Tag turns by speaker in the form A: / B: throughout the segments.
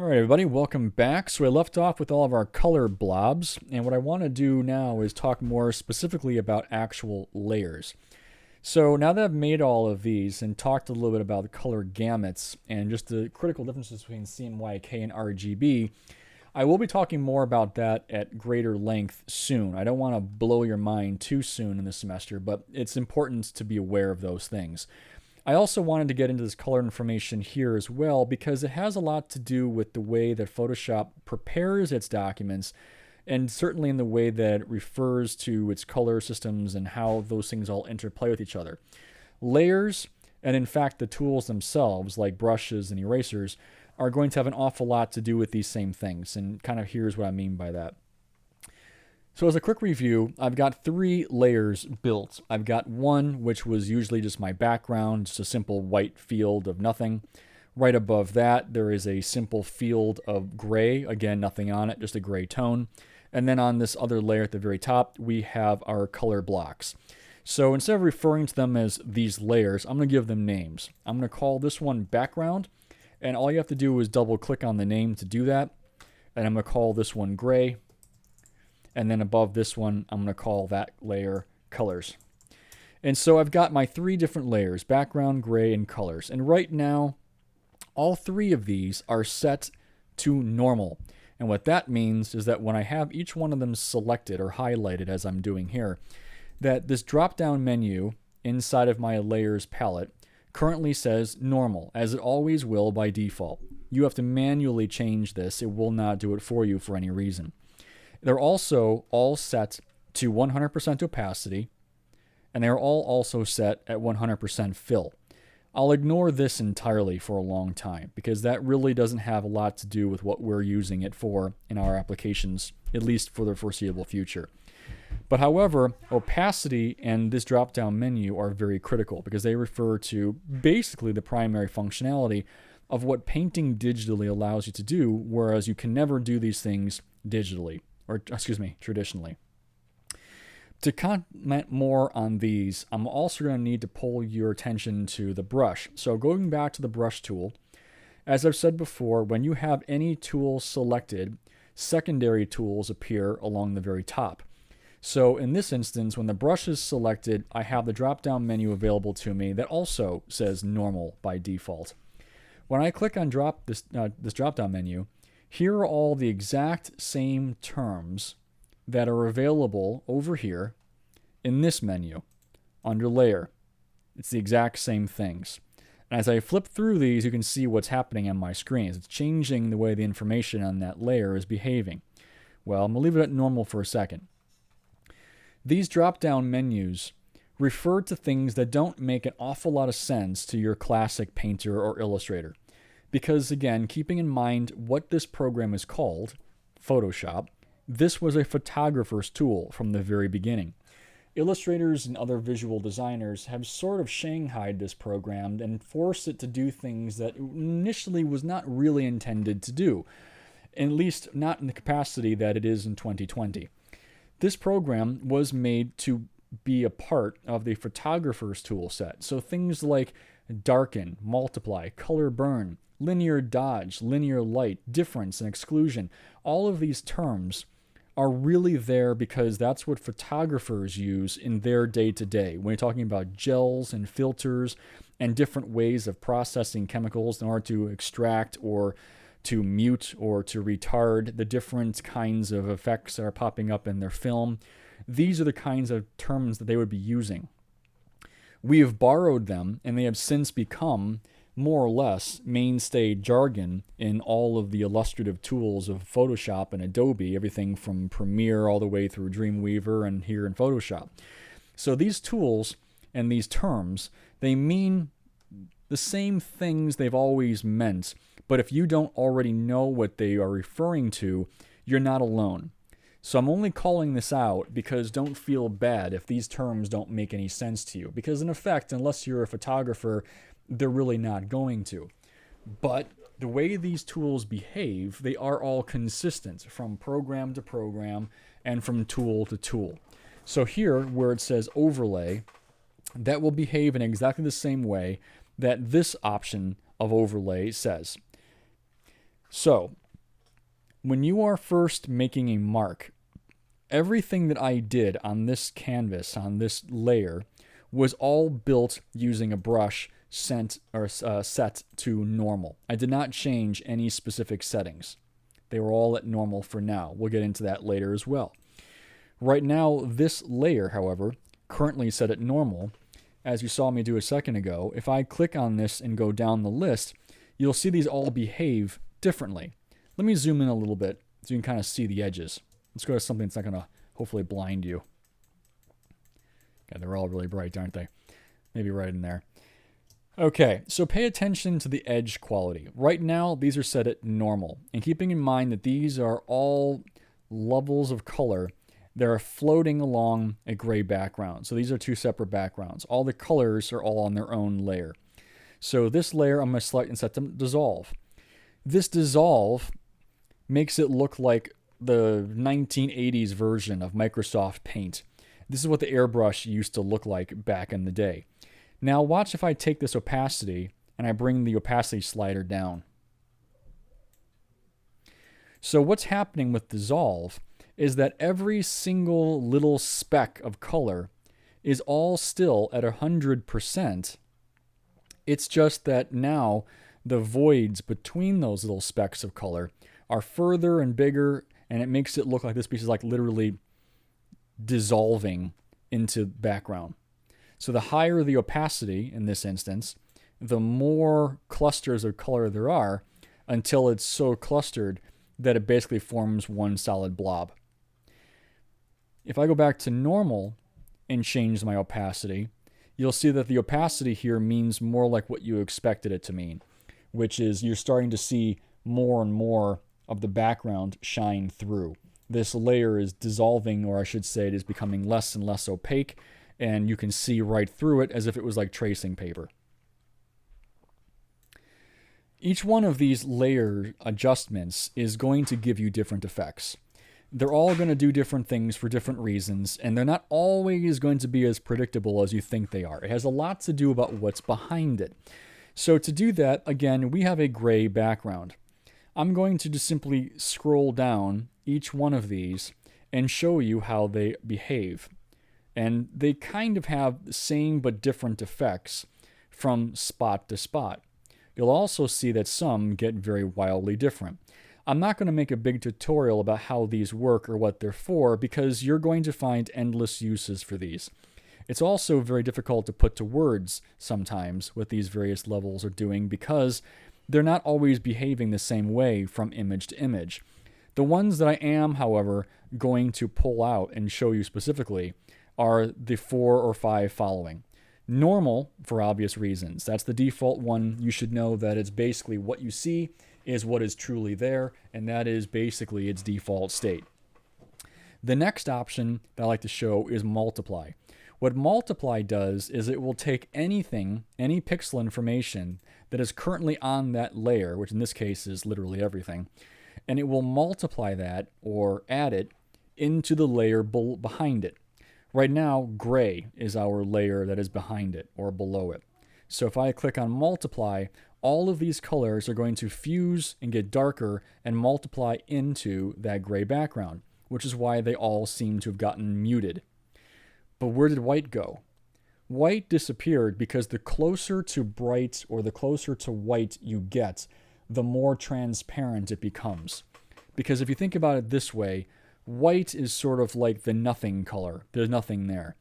A: All right, everybody, welcome back. So I left off with all of our color blobs, and what I want to do now is talk more specifically about actual layers. So now that I've made all of these and talked a little bit about the color gamuts and just the critical differences between CMYK and RGB, I will be talking more about that at greater length soon. I don't want to blow your mind too soon in this semester, but it's important to be aware of those things. I also wanted to get into this color information here as well because it has a lot to do with the way that Photoshop prepares its documents and certainly in the way that it refers to its color systems and how those things all interplay with each other. Layers, and in fact the tools themselves like brushes and erasers, are going to have an awful lot to do with these same things, and kind of here's what I mean by that. So as a quick review, I've got 3 layers built. I've got one which was usually just my background, just a simple white field of nothing. Right above that, there is a simple field of gray. Again, nothing on it, just a gray tone. And then on this other layer at the very top, we have our color blocks. So instead of referring to them as these layers, I'm going to give them names. I'm going to call this one background, and all you have to do is double click on the name to do that. And I'm going to call this one gray. And then above this one, I'm going to call that layer colors. And so I've got my 3 different layers, background, gray, and colors. And right now, all 3 of these are set to normal. And what that means is that when I have each one of them selected or highlighted as I'm doing here, that this drop-down menu inside of my layers palette currently says normal, as it always will by default. You have to manually change this. It will not do it for you for any reason. They're also all set to 100% opacity, and they're all also set at 100% fill. I'll ignore this entirely for a long time because that really doesn't have a lot to do with what we're using it for in our applications, at least for the foreseeable future. But however, opacity and this drop-down menu are very critical because they refer to basically the primary functionality of what painting digitally allows you to do, whereas you can never do these things digitally. Traditionally. To comment more on these, I'm also going to need to pull your attention to the brush. So going back to the brush tool, as I've said before, when you have any tool selected, secondary tools appear along the very top. So in this instance, when the brush is selected, I have the drop-down menu available to me that also says normal by default. When I click on this drop-down menu, here are all the exact same terms that are available over here in this menu under layer. It's the exact same things. And as I flip through these, you can see what's happening on my screen. It's changing the way the information on that layer is behaving. Well, I'm going to leave it at normal for a second. These drop-down menus refer to things that don't make an awful lot of sense to your classic painter or illustrator. Because again, keeping in mind what this program is called, Photoshop, this was a photographer's tool from the very beginning. Illustrators and other visual designers have sort of shanghaied this program and forced it to do things that initially was not really intended to do, at least not in the capacity that it is in 2020. This program was made to be a part of the photographer's tool set. So things like darken, multiply, color burn, linear dodge, linear light, difference, and exclusion. All of these terms are really there because that's what photographers use in their day-to-day. When you're talking about gels and filters and different ways of processing chemicals in order to extract or to mute or to retard the different kinds of effects that are popping up in their film, these are the kinds of terms that they would be using. We have borrowed them, and they have since become more or less mainstay jargon in all of the illustrative tools of Photoshop and Adobe, everything from Premiere all the way through Dreamweaver and here in Photoshop. So these tools and these terms, they mean the same things they've always meant, but if you don't already know what they are referring to, you're not alone. So I'm only calling this out because don't feel bad if these terms don't make any sense to you, because in effect, unless you're a photographer, they're really not going to. But the way these tools behave, they are all consistent from program to program and from tool to tool. So here, where it says overlay, that will behave in exactly the same way that this option of overlay says. So when you are first making a mark, everything that I did on this canvas, on this layer, was all built using a brush set to normal. I did not change any specific settings. They were all at normal for now. We'll get into that later as well. Right now, this layer, however, currently set at normal. As you saw me do a second ago, if I click on this and go down the list, you'll see these all behave differently. Let me zoom in a little bit so you can kind of see the edges. Let's go to something that's not going to hopefully blind you. God, they're all really bright, aren't they? Maybe right in there. Okay, so pay attention to the edge quality. Right now, these are set at normal. And keeping in mind that these are all levels of color that are floating along a gray background. So these are two separate backgrounds. All the colors are all on their own layer. So this layer I'm going to select and set to dissolve. This dissolve makes it look like the 1980s version of Microsoft Paint. This is what the airbrush used to look like back in the day. Now watch if I take this opacity and I bring the opacity slider down. So what's happening with dissolve is that every single little speck of color is all still at 100%. It's just that now the voids between those little specks of color are further and bigger, and it makes it look like this piece is like literally dissolving into background. So the higher the opacity in this instance, the more clusters of color there are until it's so clustered that it basically forms one solid blob. If I go back to normal and change my opacity, you'll see that the opacity here means more like what you expected it to mean, which is you're starting to see more and more of the background shine through. This layer is dissolving, or I should say it is becoming less and less opaque, and you can see right through it as if it was like tracing paper. Each one of these layer adjustments is going to give you different effects. They're all going to do different things for different reasons, and they're not always going to be as predictable as you think they are. It has a lot to do about what's behind it. So to do that, again, we have a gray background. I'm going to just simply scroll down each one of these and show you how they behave. And they kind of have the same but different effects from spot to spot. You'll also see that some get very wildly different. I'm not going to make a big tutorial about how these work or what they're for, because you're going to find endless uses for these. It's also very difficult to put to words sometimes what these various levels are doing, because they're not always behaving the same way from image to image. The ones that I am, however, going to pull out and show you specifically are the 4 or 5 following. Normal, for obvious reasons. That's the default one. You should know that it's basically what you see is what is truly there, and that is basically its default state. The next option that I like to show is multiply. What multiply does is it will take anything, any pixel information that is currently on that layer, which in this case is literally everything, and it will multiply that or add it into the layer behind it. Right now, gray is our layer that is behind it or below it. So if I click on multiply, all of these colors are going to fuse and get darker and multiply into that gray background, which is why they all seem to have gotten muted. But where did white go? White disappeared because the closer to bright or the closer to white you get, the more transparent it becomes. Because if you think about it this way, white is sort of like the nothing color. There's nothing there.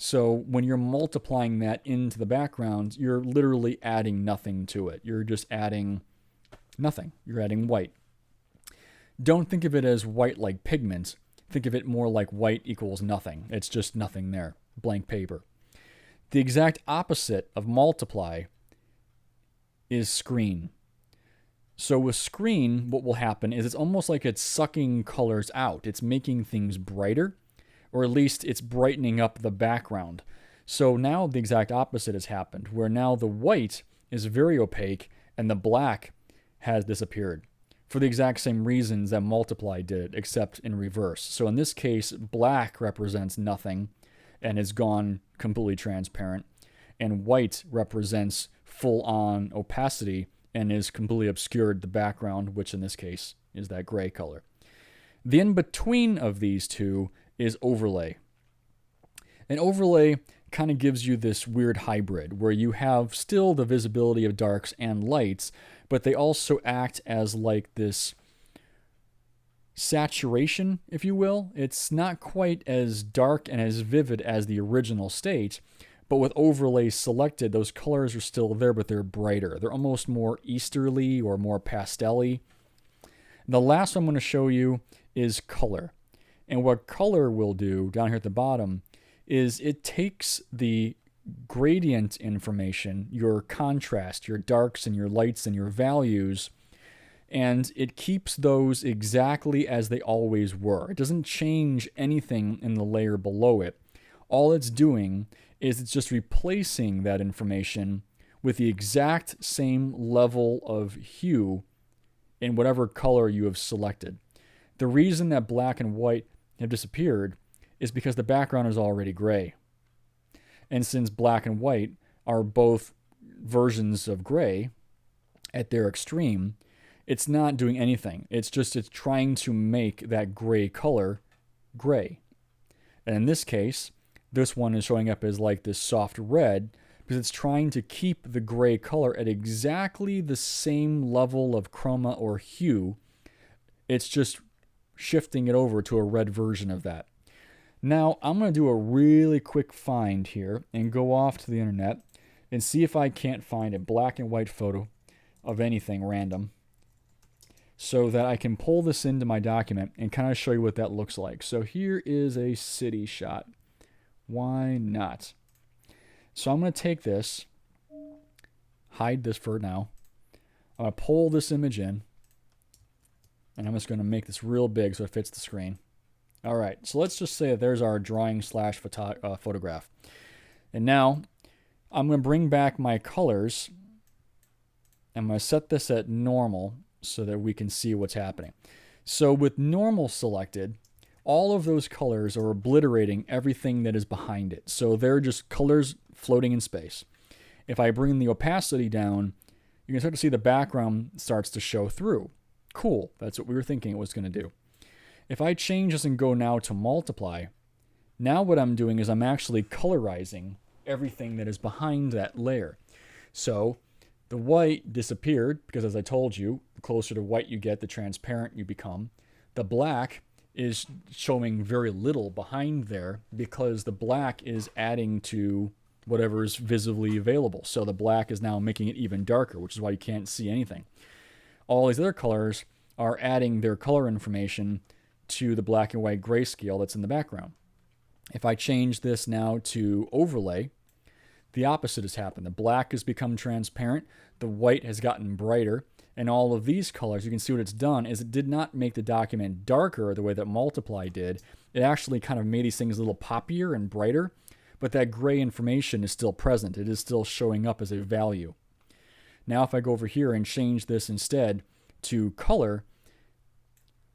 A: So when you're multiplying that into the background, you're literally adding nothing to it. You're just adding nothing. You're adding white. Don't think of it as white like pigment. Think of it more like white equals nothing. It's just nothing there. Blank paper. The exact opposite of multiply is screen. So with screen, what will happen is it's almost like it's sucking colors out. It's making things brighter, or at least it's brightening up the background. So now the exact opposite has happened, where now the white is very opaque and the black has disappeared for the exact same reasons that multiply did, except in reverse. So in this case, black represents nothing and is gone completely transparent, and white represents full-on opacity and is completely obscured the background, which in this case is that gray color. The in-between of these two is overlay. An overlay kind of gives you this weird hybrid where you have still the visibility of darks and lights, but they also act as like this saturation, if you will. It's not quite as dark and as vivid as the original state, but with overlays selected, those colors are still there, but they're brighter. They're almost more easterly or more pastel-y. The last one I'm going to show you is color. And what color will do down here at the bottom is it takes the gradient information, your contrast, your darks and your lights and your values, and it keeps those exactly as they always were. It doesn't change anything in the layer below it. All it's doing is it's just replacing that information with the exact same level of hue in whatever color you have selected. The reason that black and white have disappeared is because the background is already gray. And since black and white are both versions of gray at their extreme, it's not doing anything. It's trying to make that gray color gray. And in this case, this one is showing up as like this soft red because it's trying to keep the gray color at exactly the same level of chroma or hue. It's just shifting it over to a red version of that. Now, I'm going to do a really quick find here and go off to the internet and see if I can't find a black and white photo of anything random so that I can pull this into my document and kind of show you what that looks like. So here is a city shot. Why not? So I'm going to take this, hide this for now. I'm going to pull this image in, and I'm just going to make this real big so it fits the screen. All right, so let's just say that there's our drawing / photograph. And now I'm going to bring back my colors. I'm going to set this at normal so that we can see what's happening. So with normal selected, all of those colors are obliterating everything that is behind it. So they're just colors floating in space. If I bring the opacity down, you can start to see the background starts to show through. Cool, that's what we were thinking it was going to do. If I change this and go now to multiply, now what I'm doing is I'm actually colorizing everything that is behind that layer. So the white disappeared because, as I told you, the closer to white you get, the transparent you become. The black is showing very little behind there because the black is adding to whatever is visibly available. So the black is now making it even darker, which is why you can't see anything. All these other colors are adding their color information to the black and white grayscale that's in the background. If I change this now to overlay, the opposite has happened. The black has become transparent, the white has gotten brighter, and all of these colors, you can see what it's done is it did not make the document darker the way that multiply did. It actually kind of made these things a little poppier and brighter, but that gray information is still present. It is still showing up as a value. Now if I go over here and change this instead to color,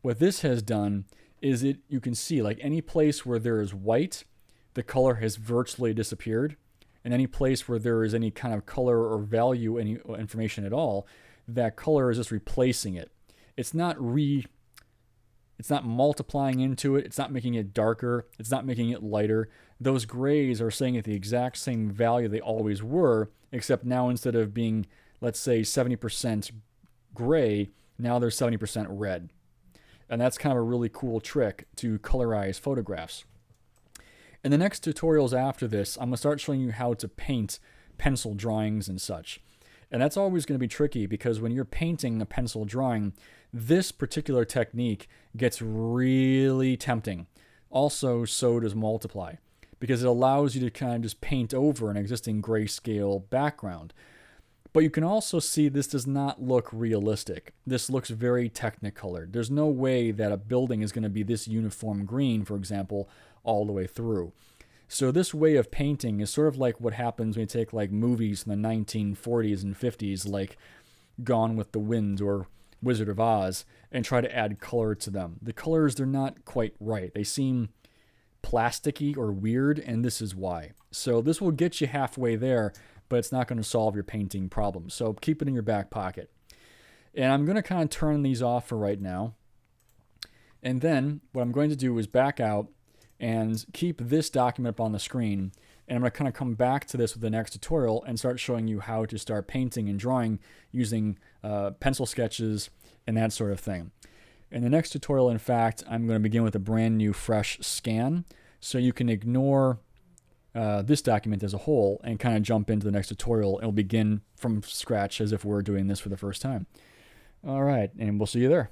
A: what this has done is you can see like any place where there is white, the color has virtually disappeared. And any place where there is any kind of color or value, any information at all, that color is just replacing it. It's not multiplying into it. It's not making it darker. It's not making it lighter. Those grays are staying at the exact same value they always were, except now instead of being, let's say, 70% gray, now they're 70% red. And that's kind of a really cool trick to colorize photographs. In the next tutorials after this, I'm going to start showing you how to paint pencil drawings and such. And that's always going to be tricky because when you're painting a pencil drawing, this particular technique gets really tempting. Also, so does multiply, because it allows you to kind of just paint over an existing grayscale background. But you can also see this does not look realistic. This looks very technicolored. There's no way that a building is going to be this uniform green, for example, all the way through. So this way of painting is sort of like what happens when you take like movies from the 1940s and 50s, like Gone with the Wind or Wizard of Oz, and try to add color to them. The colors, they're not quite right. They seem plasticky or weird, and this is why. So this will get you halfway there, but it's not going to solve your painting problem. So keep it in your back pocket. And I'm going to kind of turn these off for right now. And then what I'm going to do is back out and keep this document up on the screen. And I'm going to kind of come back to this with the next tutorial and start showing you how to start painting and drawing using pencil sketches and that sort of thing. In the next tutorial, in fact, I'm going to begin with a brand new fresh scan. So you can ignore this document as a whole and kind of jump into the next tutorial. It'll begin from scratch as if we're doing this for the first time. All right, and we'll see you there.